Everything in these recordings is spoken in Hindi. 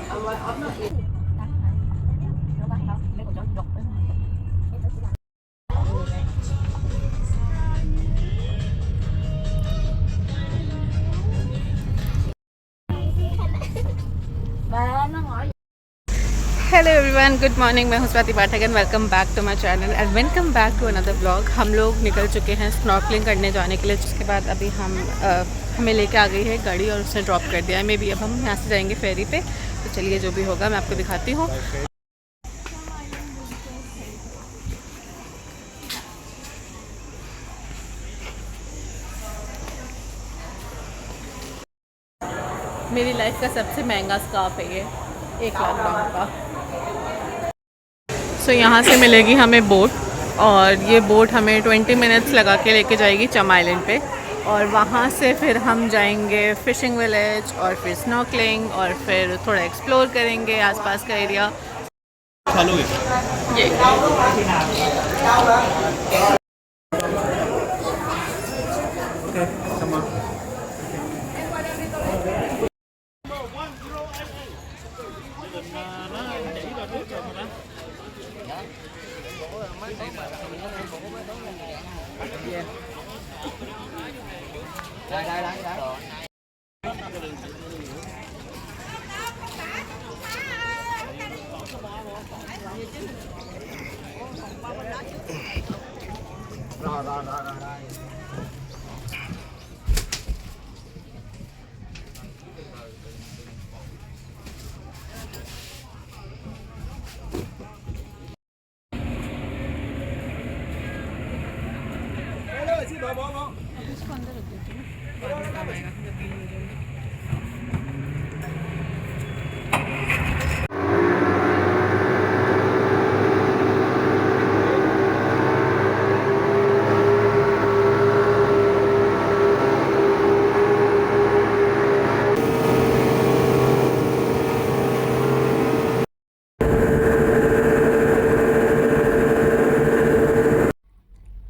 Hello everyone, good morning. मैं हूं Swati Pathak and welcome back to my channel and welcome back to another vlog. हम लोग निकल चुके हैं स्नॉर्कलिंग करने जाने के लिए, जिसके बाद अभी हमें लेके आ गई है गाड़ी और उसने ड्रॉप कर दिया है। मे बी अब हम यहाँ से जाएंगे फेरी पे। तो चलिए, जो भी होगा मैं आपको दिखाती हूँ। मेरी लाइफ का सबसे महंगा स्कार्फ है ये, 1 लाख पाउंड का। सो यहाँ से मिलेगी हमें बोट, और ये बोट हमें 20 मिनट्स लगा के लेके जाएगी चम आइलैंड पे, और वहाँ से फिर हम जाएंगे फिशिंग विलेज और फिर स्नॉर्कलिंग और फिर थोड़ा एक्सप्लोर करेंगे आसपास का एरिया। ये इसको अंदर रख देती हूँ, बाद में काम आएगा जब गीली हो जाएगी।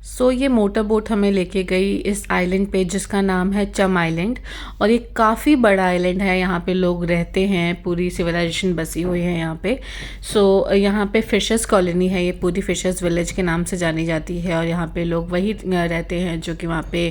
सो ये मोटर बोट हमें लेके गई इस आइलैंड पे, जिसका नाम है चम आइलैंड, और ये काफ़ी बड़ा आइलैंड है। यहाँ पे लोग रहते हैं, पूरी सिविलाइजेशन बसी हुई है यहाँ पे। सो यहाँ पे फिशर्स कॉलोनी है, ये पूरी फिशर्स विलेज के नाम से जानी जाती है, और यहाँ पे लोग वही रहते हैं जो कि वहाँ पे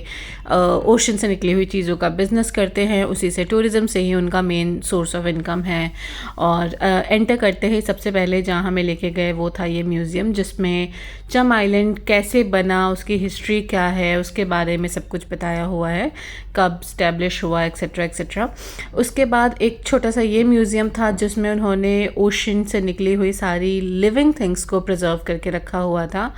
ओशन से निकली हुई चीज़ों का बिज़नेस करते हैं। उसी से, टूरिज़्म से ही उनका मेन सोर्स ऑफ इनकम है। और एंटर करते ही सबसे पहले जहाँ हमें लेके गए वो था ये म्यूज़ियम, जिसमें चम आइलैंड कैसे बना, उसकी हिस्ट्री क्या है, उसके बारे में सब कुछ बताया हुआ है, कब स्टैब्लिश हुआ, एक्सेट्रा एक्सेट्रा। उसके बाद एक छोटा सा ये म्यूज़ियम था जिसमें उन्होंने ओशन से निकली हुई सारी लिविंग थिंग्स को प्रिजर्व करके रखा हुआ था।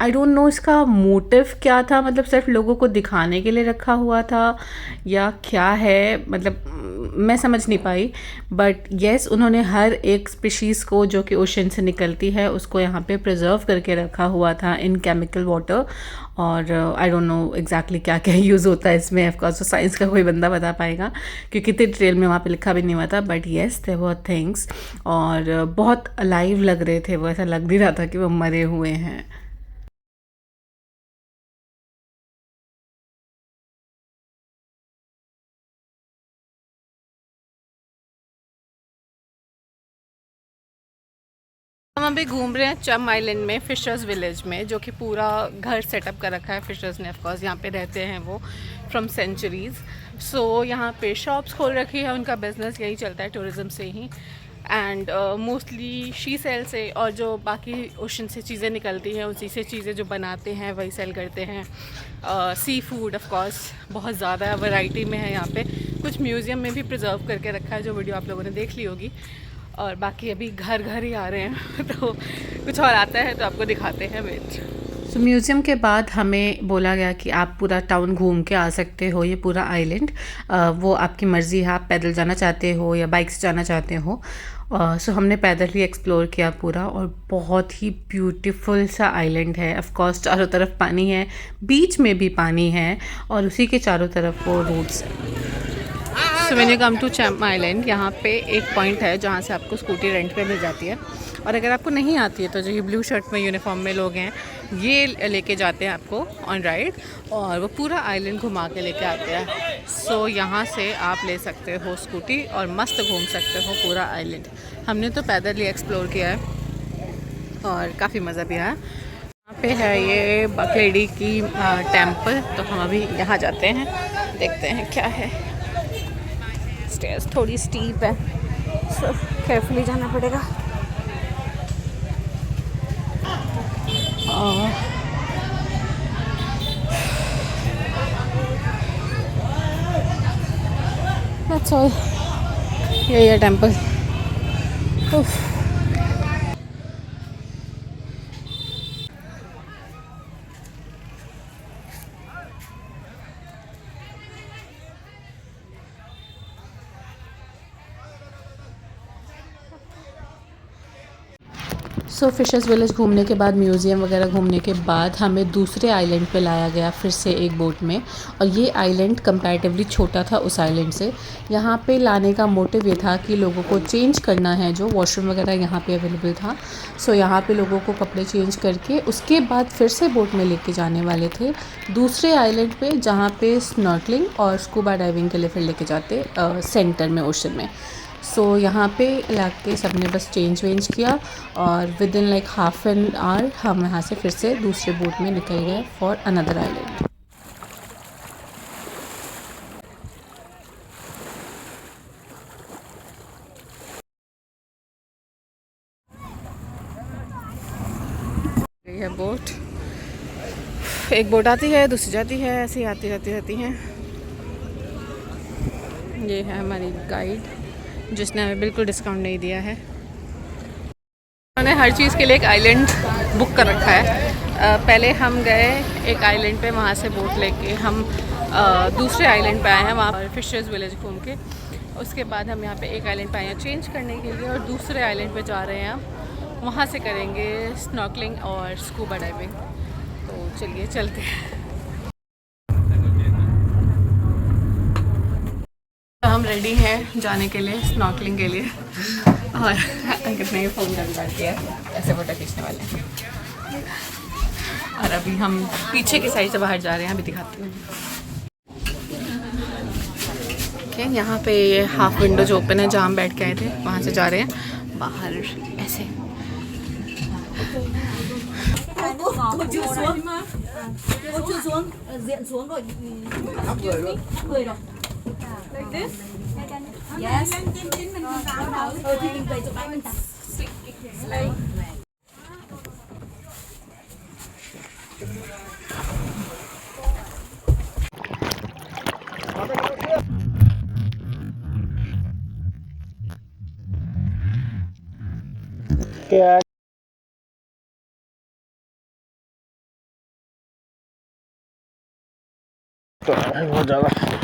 आई डोंट नो इसका मोटिव क्या था, मतलब सिर्फ लोगों को दिखाने के लिए रखा हुआ था या क्या है, मतलब मैं समझ नहीं पाई। बट येस, उन्होंने हर एक स्पीशीज़ को जो कि ओशन से निकलती है उसको यहाँ पे प्रिजर्व करके रखा हुआ था इन केमिकल वाटर। और आई डोंट नो एग्जैक्टली क्या क्या यूज़ होता है इसमें, ऑफकोर्स तो साइंस का कोई बंदा बता पाएगा क्योंकि इतनी डिटेल में वहाँ पे लिखा भी नहीं हुआ था। But yes, there were things, और बहुत अलाइव लग रहे थे वो, ऐसा लग नहीं रहा था कि वो मरे हुए हैं। हम अभी घूम रहे हैं चम आइलैंड में, फिशर्स विलेज में, जो कि पूरा घर सेटअप कर रखा है फिशर्स ने। ऑफकोर्स यहाँ पे रहते हैं वो फ्रॉम सेंचुरीज़। सो यहाँ पे शॉप्स खोल रखी है, उनका बिजनेस यही चलता है, टूरिज़्म से ही। एंड मोस्टली शी सेल से, और जो बाकी ओशन से चीज़ें निकलती हैं उसी से चीज़ें जो बनाते हैं वही सेल करते हैं। सी फूड ऑफकोर्स बहुत ज़्यादा वैरायटी में है यहाँ पे। कुछ म्यूज़ियम में भी प्रिजर्व करके रखा है, जो वीडियो आप लोगों ने देख ली होगी। और बाकी अभी घर घर ही आ रहे हैं तो कुछ और आता है तो आपको दिखाते हैं। वेट। सो म्यूज़ियम के बाद हमें बोला गया कि आप पूरा टाउन घूम के आ सकते हो, ये पूरा आइलैंड, वो आपकी मर्ज़ी है, आप पैदल जाना चाहते हो या बाइक से जाना चाहते हो। सो हमने पैदल ही एक्सप्लोर किया पूरा, और बहुत ही ब्यूटीफुल सा आइलैंड है। ऑफ कोर्स चारों तरफ पानी है, बीच में भी पानी है, और उसी के चारों तरफ वो रोड्स हैं। So when you come to Cham island, यहाँ पे एक पॉइंट है जहाँ से आपको स्कूटी रेंट पे मिल जाती है। और अगर आपको नहीं आती है तो जो ये ब्लू शर्ट में यूनिफॉर्म में लोग हैं ये लेके जाते हैं आपको ऑन राइड, और वो पूरा आइलैंड घुमा के लेके आते हैं। सो यहाँ से आप ले सकते हो स्कूटी और मस्त घूम सकते हो पूरा आइलैंड। हमने तो पैदल ही एक्सप्लोर किया है और काफ़ी मज़ा भी आया। यहाँ पे है ये बकलेडी की टेम्पल, तो हम अभी यहाँ जाते हैं, देखते हैं क्या है। स्टेयर्स थोड़ी स्टीप है, सो केयरफुली जाना पड़ेगा। That's all. ये टेम्पल। सो फिशर्स विलेज घूमने के बाद, म्यूज़ियम वगैरह घूमने के बाद हमें दूसरे आइलैंड पे लाया गया फिर से एक बोट में। और ये आइलैंड कंपैरेटिवली छोटा था उस आइलैंड से। यहाँ पे लाने का मोटिव ये था कि लोगों को चेंज करना है, जो वॉशरूम वगैरह यहाँ पे अवेलेबल था। सो यहाँ पे लोगों को कपड़े चेंज करके उसके बाद फिर से बोट में लेके जाने वाले थे दूसरे आइलैंड पे, जहाँ पे स्नॉर्कलिंग और स्कूबा डाइविंग के लिए फिर लेके जाते सेंटर में, ओशन में। सो यहाँ पे लाके सबने बस चेंज वेंज किया और with in like half an hour हम यहाँ से फिर से दूसरे बोट में निकल गए फॉर अनदर आइलैंड। ये बोट, एक बोट आती है दूसरी जाती है, ऐसे ही आती जाती रहती हैं। ये है हमारी गाइड जिसने हमें बिल्कुल डिस्काउंट नहीं दिया है। उन्होंने हर चीज़ के लिए एक आइलैंड बुक कर रखा है। पहले हम गए एक आइलैंड पे, वहाँ से बोट लेके हम दूसरे आइलैंड पे आए हैं, वहाँ पर फिशर्स विलेज घूम के। उसके बाद हम यहाँ पे एक आइलैंड पे आए हैं चेंज करने के लिए, और दूसरे आइलैंड पे जा रहे हैं हम, वहाँ से करेंगे स्नॉर्कलिंग और स्कूबा डाइविंग। तो चलिए चलते हैं। हम रेडी हैं जाने के लिए, स्नॉर्कलिंग के लिए, और अंकित ने फ़ोन कर दिया ऐसे फोटो खींचने वाले हैं। और अभी हम पीछे की साइड से बाहर जा रहे हैं, अभी दिखाती हूँ। ओके, यहाँ पे ये हाफ विंडो जो ओपन है, जहाँ हम बैठ के आए थे वहाँ से जा रहे हैं बाहर ऐसे। Like this? Yes. Thì mình về chỗ bãi mình đặt. Yeah. बहुत ज़्यादा है।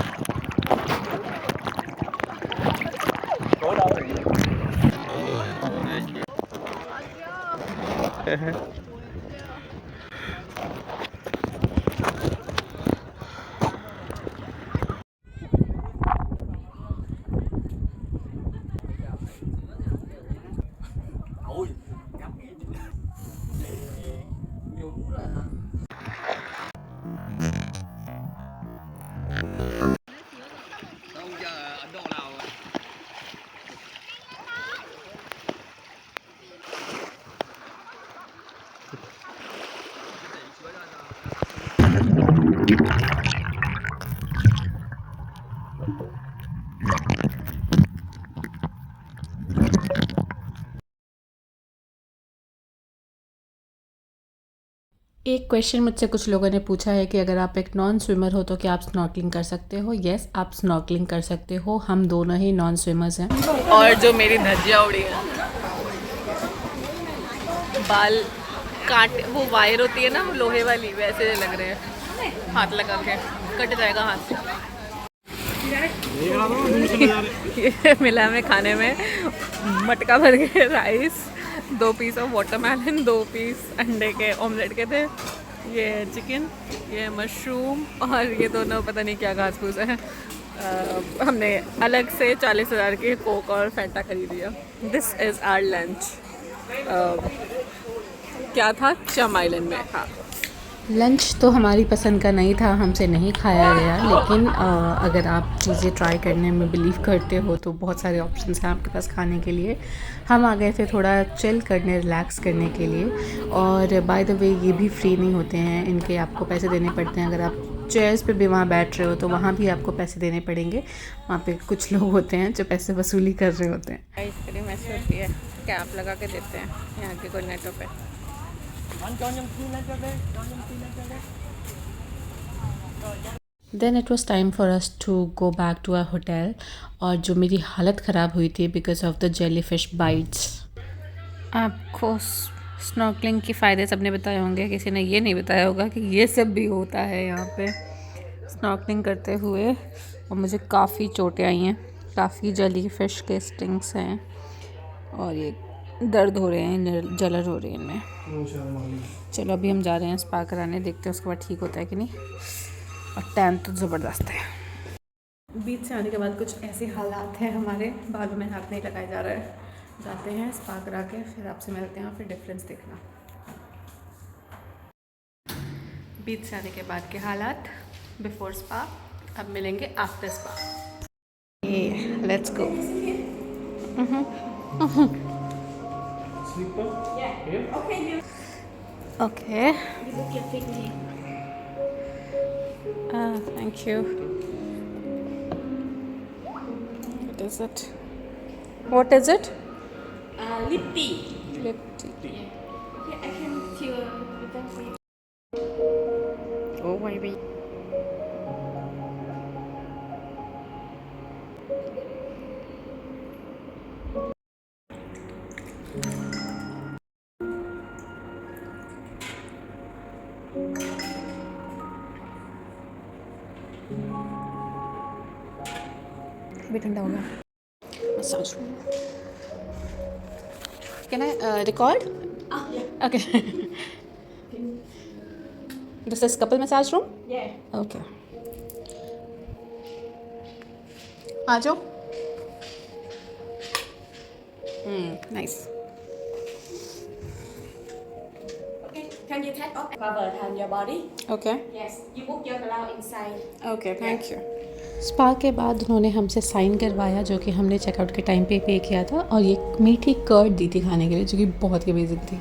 एक क्वेश्चन मुझसे कुछ लोगों ने पूछा है कि अगर आप एक नॉन स्विमर हो तो क्या आप स्नॉर्कलिंग कर सकते हो? यस, आप स्नॉर्कलिंग कर सकते हो। हम दोनों ही नॉन स्विमर्स हैं। और जो मेरी धज्जियाँ उड़ी है, बाल काट, वो वायर होती है ना लोहे वाली, वैसे लग रहे हैं, हाथ लगा के कट जाएगा हाथ से। ये मिला हमें खाने में मटका भर के rice, 2 piece of watermelon, 2 piece अंडे के ऑमलेट के थे, ये चिकन, ये मशरूम, और ये दोनों पता नहीं क्या घास फूस है। हमने अलग से 40,000 की कोक और फैंटा खरीद लिया। This is our lunch. क्या था, चम आइलैंड में। हाँ, लंच तो हमारी पसंद का नहीं था, हमसे नहीं खाया गया, लेकिन अगर आप चीज़ें ट्राई करने में बिलीव करते हो तो बहुत सारे ऑप्शंस हैं आपके पास खाने के लिए। हम आ गए थे थोड़ा चिल करने, रिलैक्स करने के लिए। और बाय द वे ये भी फ्री नहीं होते हैं, इनके आपको पैसे देने पड़ते हैं। अगर आप चेयर्स पे भी वहाँ बैठ रहे हो तो वहाँ भी आपको पैसे देने पड़ेंगे। वहाँ पे कुछ लोग होते हैं जो पैसे वसूली कर रहे होते हैं। आइसक्रीम ऐसी होती है, कैप लगा के देते हैं यहाँ के कोर्नेटो पे। Then it was time for us to go back to our hotel, और जो मेरी हालत ख़राब हुई थी because of the jellyfish bytes. आपको स्नॉर्कलिंग के फ़ायदे सबने बताए होंगे, किसी ने ये नहीं बताया होगा कि ये सब भी होता है यहाँ पे स्नॉर्कलिंग करते हुए। और मुझे काफ़ी चोटें आई हैं, काफ़ी जेलीफिश के स्टिंग्स हैं और ये दर्द हो रहे हैं, जलन हो रही है इनमें। चलो अभी हम जा रहे हैं स्पा कराने, देखते हैं उसके बाद ठीक होता है कि नहीं। और टैन तो ज़बरदस्त है। बीच से आने के बाद कुछ ऐसे हालात हैं हमारे, बालों में हाथ नहीं लगाया जा रहा है। जाते हैं स्पा करा के, फिर आपसे मिलते हैं, फिर डिफरेंस देखना। बीच से आने के बाद के हालात बिफोर स्पा, अब मिलेंगे after spa. Let's go. Okay, thank you. What is it? What is it? Lip tea. Lip tea. Okay, I can feel without it. Oh, maybe. अभी ठंडा हो गया। Massage room. Can I record? Yeah. Okay. This is couple massage room? Yeah. Okay. आ जाओ। Nice. Okay. Can you take off cover on your body? Okay. Yes. You put your glove inside. Okay, thank you. Spa के बाद उन्होंने हमसे साइन करवाया, जो कि हमने चेकआउट के टाइम पे किया था, और ये मीठी कर्ड दी थी खाने के लिए, जो कि बहुत ही अमेजिंग थी।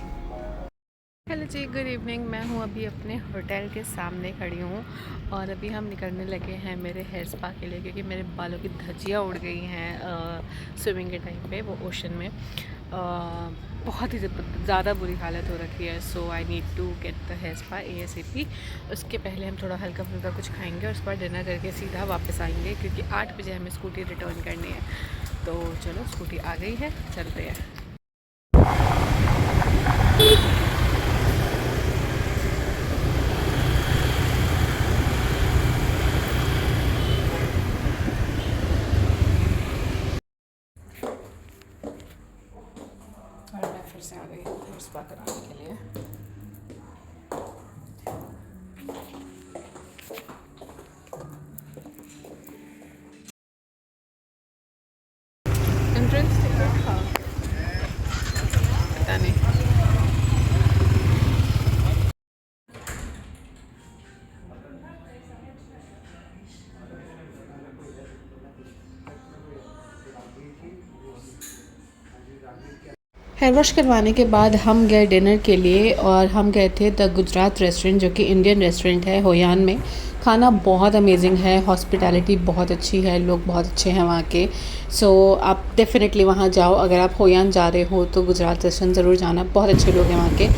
हेलो जी, गुड इवनिंग। मैं हूँ अभी अपने होटल के सामने खड़ी हूँ और अभी हम निकलने लगे हैं मेरे हेयर स्पा के लिए, क्योंकि मेरे बालों की धज्जियाँ उड़ गई हैं स्विमिंग के टाइम पे, वो ओशन में। बहुत ही ज़्यादा बुरी हालत हो रखी है। So I need to get the hair spa ASAP। उसके पहले हम थोड़ा हल्का फुल्का कुछ खाएंगे और उसके बाद डिनर करके सीधा वापस आएंगे, क्योंकि 8 बजे हमें स्कूटी रिटर्न करनी है। तो चलो, स्कूटी आ गई है, चलते हैं। फिर से आ गई हेयर स्पा कराने के लिए। एंट्रेंस टिकट था, पता नहीं। हेयर वॉश करवाने के बाद हम गए डिनर के लिए, और हम गए थे द गुजरात रेस्टोरेंट, जो कि इंडियन रेस्टोरेंट है होयान में। खाना बहुत अमेजिंग है, हॉस्पिटैलिटी बहुत अच्छी है, लोग बहुत अच्छे हैं वहाँ के। सो आप डेफिनेटली वहाँ जाओ, अगर आप होयान जा रहे हो तो गुजरात रेस्टोरेंट ज़रूर जाना, बहुत अच्छे लोग हैं वहाँ के।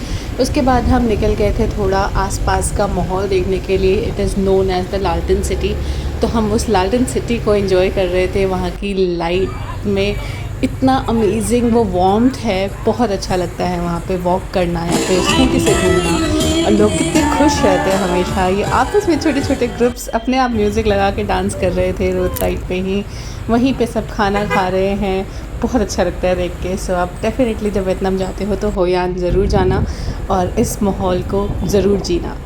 उसके बाद हम निकल गए थे थोड़ा आसपास का माहौल देखने के लिए। It is known as the lalten city. तो हम उस लालटेन सिटी को एंजॉय कर रहे थे। वहाँ की लाइट में इतना अमेजिंग वो वार्मथ है, बहुत अच्छा लगता है वहाँ पे वॉक करना या फिर स्कूटी से घूमना, और लोग कितने खुश रहते हैं हमेशा। ये आपस में छोटे छोटे ग्रुप्स अपने आप म्यूज़िक लगा के डांस कर रहे थे रोड साइड पे ही, वहीं पे सब खाना खा रहे हैं, बहुत अच्छा लगता है देख के। सो आप डेफिनेटली जब वियतनाम जाते हो तो होयान ज़रूर जाना और इस माहौल को ज़रूर जीना।